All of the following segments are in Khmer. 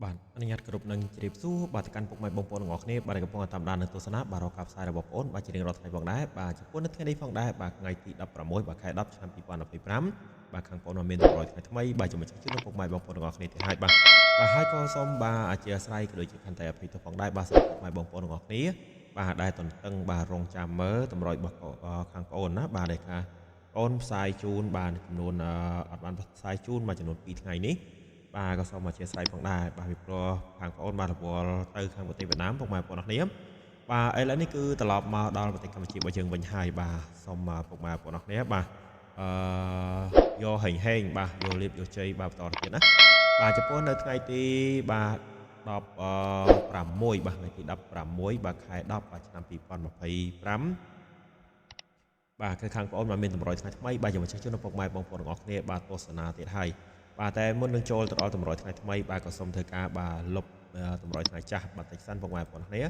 បាទអនុញ្ញាតគ្រប់នឹងជ្រាបសួរបាទទៅកាន់ពុកម៉ែបងប្អូនទាំងអស់គ្នាបាទដែលកំពុងតាមដាននៅទស្សនាបាទរកការផ្សាយរបស់បងប្អូនបាទជារៀងរាល់ថ្ងៃផងដែរបាទចំពោះនៅថ្ងៃនេះផងដែរបាទថ្ងៃទី16បាទខែ10ឆ្នាំ2025បាទខាងបងប្អូនមានតម្រុយថ្ងៃថ្មីបាទជំរាបជូនដល់ពុកម៉ែបងប្អូនទាំងអស់គ្នាទៀតហើយបាទហើយក៏សូមបាទអធិស្ឋានក៏ដូចជាខន្តីអភ័យទោសផងដែរបាទសម្រាប់ពុកម៉ែបងប្អូនទាំងអស់គ្នាបាទដែលតន្ទឹងបាទរងចាំមើលតម្រុយរបស់ខាងបងប្អូនណាបាទដែលថាអូនផ្សាយជូនបាទចំនួនអត់បានផ្សាយជូនមកចំនួន2ថ្ងៃនេះបាទក៏សូមអធិស្ឋានផងដែរបាទពីព្រោះខាងបងប្អូនបានរវល់ទៅខាងប្រទេសវៀតណាមពុកម៉ែបងប្អូនគ្នាបាទឥឡូវនេះគឺត្រឡប់មកដល់ប្រទេសកម្ពុជារបស់យើងវិញហើយបាទសូមពុកម៉ែបងប្អូនគ្នាបាទអឺយកហេងហេងបាទយកលៀបយកជ័យបាទបន្តទៀតណាបាទចំពោះនៅថ្ងៃទីបាទ16បាទថ្ងៃទី16បាទខែ10បាទឆ្នាំ2025បាទគឺខាងបងប្អូនបានមានតម្រុយថ្ងៃថ្មីបាទយើងមកចែកជូនដល់ពុកម៉ែបងប្អូនទាំងអស់គ្នាបាទទស្សនាទៀតហើយបាទតែមុននឹងចូលទៅដល់តម្រុយថ្ងៃថ្មីបាទក៏សូមធ្វើការបាទលុបតម្រុយថ្ងៃចាស់បាទតិចសិនពុកម៉ែបងប្អូនគ្នា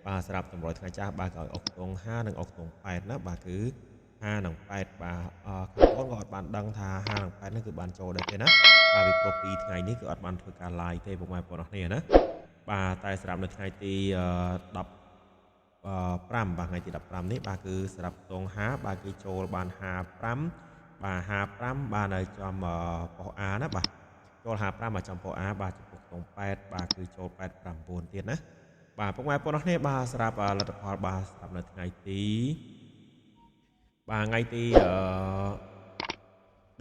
បាទសម្រាប់តម្រុយថ្ងៃចាស់បាទក៏ឲ្យអុកខ្ទង់5និងអុកខ្ទង់8ណាបាទគឺ5និង8បាទខាងបងប្អូនក៏អត់បានដឹងថា5និង8នេះគឺបានចូលដែរទេណាបាទពីព្រោះ2ថ្ងៃនេះគឺអត់បានធ្វើការ live ទេពុកម៉ែបងប្អូនគ្នាណាបាទតែសម្រាប់នៅថ្ងៃទី10 5បាទថ្ងៃទី15នេះបាទគឺសម្រាប់តង5បាទគឺចូលបាន55បាទ55បាទនៅចំប៉ុស A ណាបាទចូល55បាទចំប៉ុស A បាទចំពោះតង8បាទគឺចូល89ទៀតណាបាទពុកម៉ែបងប្អូនគ្នាបាទសម្រាប់លទ្ធផលបាទសម្រាប់នៅថ្ងៃទីបាទថ្ងៃទី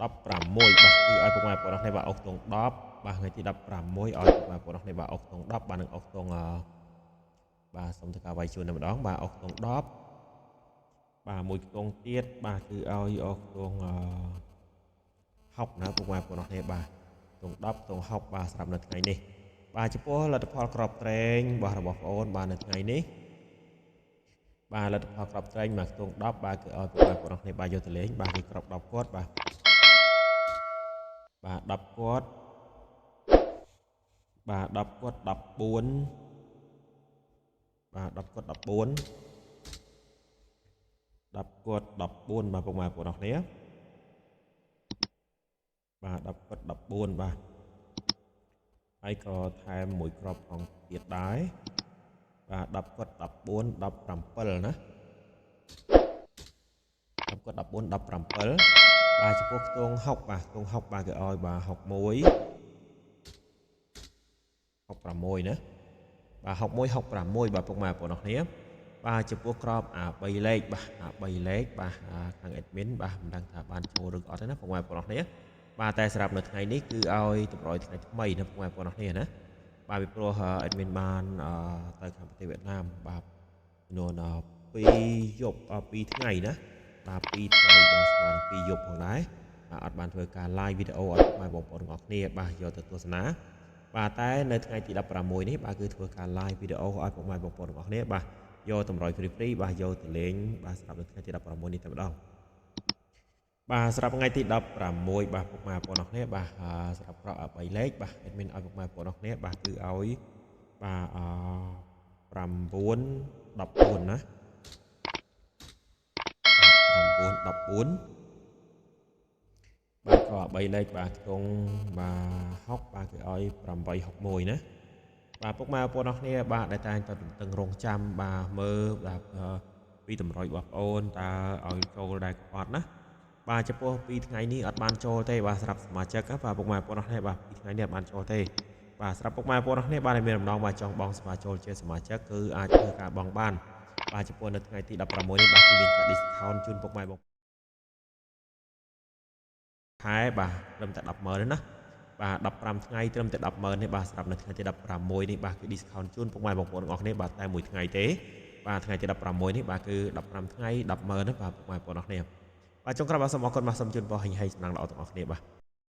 16បាទគឺឲ្យពុកម៉ែបងប្អូនគ្នាបាទអុកតង10បាទថ្ងៃទី16ឲ្យពុកម៉ែបងប្អូនគ្នាបាទអុកតង10បាទនឹងអុកតងបាទសូមធ្វើការវាយជូនតែម្ដងបាទអុកខ្ទង់10បាទមួយខ្ទង់ទៀតបាទគឺឲ្យអុកខ្ទង់60ណាពុកម៉ែបងប្អូនគ្នាបាទខ្ទង់10ខ្ទង់60បាទសម្រាប់នៅថ្ងៃនេះបាទចំពោះលទ្ធផលក្របត្រែងរបស់បងប្អូនបាទនៅថ្ងៃនេះបាទលទ្ធផលក្របត្រែងមួយខ្ទង់10បាទគឺឲ្យពុកម៉ែបងប្អូនគ្នាបាទយកទៅលេងបាទគឺក្រប10គាត់បាទ10គាត់បាទ10គាត់14បាទ10គាត់14 10គាត់14បាទពុកម៉ែបងប្អូនគ្នាបាទ10គាត់14បាទហើយក៏ថែមមួយគ្រាប់ផងទៀតដែរបាទ10គាត់14 17ណា10គាត់14 17បាទចំពោះខ្ទង់60បាទខ្ទង់60បាទគេឲ្យបាទ61 66ណាបាទ61 66បាទពុកម៉ែបងប្អូនគ្នាបាទចំពោះក្រប3លេខបាទ3លេខបាទខាង admin បាទមិនដឹងថាបានចូលឬក៏អត់ទេណាពុកម៉ែបងប្អូនគ្នាបាទតែសម្រាប់នៅថ្ងៃនេះគឺឲ្យតម្រុយថ្ងៃថ្មីណាពុកម៉ែបងប្អូនគ្នាណាបាទពីព្រោះ admin បានទៅខាងប្រទេសវៀតណាមបាទចំនួន2យប់2ថ្ងៃណាបាទ2ថ្ងៃបាទស្មើនឹង2យប់ផងដែរបាទអត់បានធ្វើការ live វីដេអូឲ្យពុកម៉ែបងប្អូនទាំងអស់គ្នាបាទយកទៅទស្សនាបាទតែនៅថ្ងៃទី16នេះបាទគឺធ្វើការ live វីដេអូឲ្យពុកម៉ែបងប្អូនទាំងអស់គ្នាបាទយកតម្រុយ free បាទយកទៅលេងបាទសម្រាប់នៅថ្ងៃទី16នេះតែម្ដងបាទសម្រាប់ថ្ងៃទី16បាទពុកម៉ែបងប្អូនគ្នាបាទសម្រាប់ប្រក់3លេខបាទ admin ឲ្យពុកម៉ែបងប្អូនគ្នាបាទគឺឲ្យបាទ9 14ណា9 14បាទក៏3លេខបាទខ្ទង់បាទ60បាទគឺឲ្យ861ណាបាទពុកម៉ែបងប្អូនគ្នាបាទដែលតែងតតឹងរងចាំបាទមើលបាទពីតម្រុយរបស់បងប្អូនតើឲ្យចូលដែរក៏អត់ណាបាទចំពោះ2ថ្ងៃនេះអត់បានចូលទេបាទសម្រាប់សមាជិកបាទពុកម៉ែបងប្អូនគ្នាបាទ2ថ្ងៃនេះអត់បានចូលទេបាទសម្រាប់ពុកម៉ែបងប្អូនគ្នាបាទដែលមានដំណងបាទចង់បងស្វាចូលជាសមាជិកគឺអាចធ្វើការបង់បានបាទចំពោះនៅថ្ងៃទី16នេះបាទគឺមានការ discount ជូនពុកម៉ែបងខែបាទត្រឹមតែ 100000 ទេណាបាទ15ថ្ងៃត្រឹមតែ 100000 ទេបាទសម្រាប់នៅថ្ងៃទី16នេះបាទគឺ discount ជូនពុកម៉ែបងប្អូនទាំងអស់គ្នាបាទតែមួយថ្ងៃទេបាទថ្ងៃទី16នេះបាទគឺ15ថ្ងៃ 100000 ទេបាទពុកម៉ែបងប្អូនទាំងអស់គ្នាបាទចុងក្រោយបាទសូមអរគុណបាទសូមជូនពរហិញហិញសំណាងល្អទាំងអស់គ្នាបាទ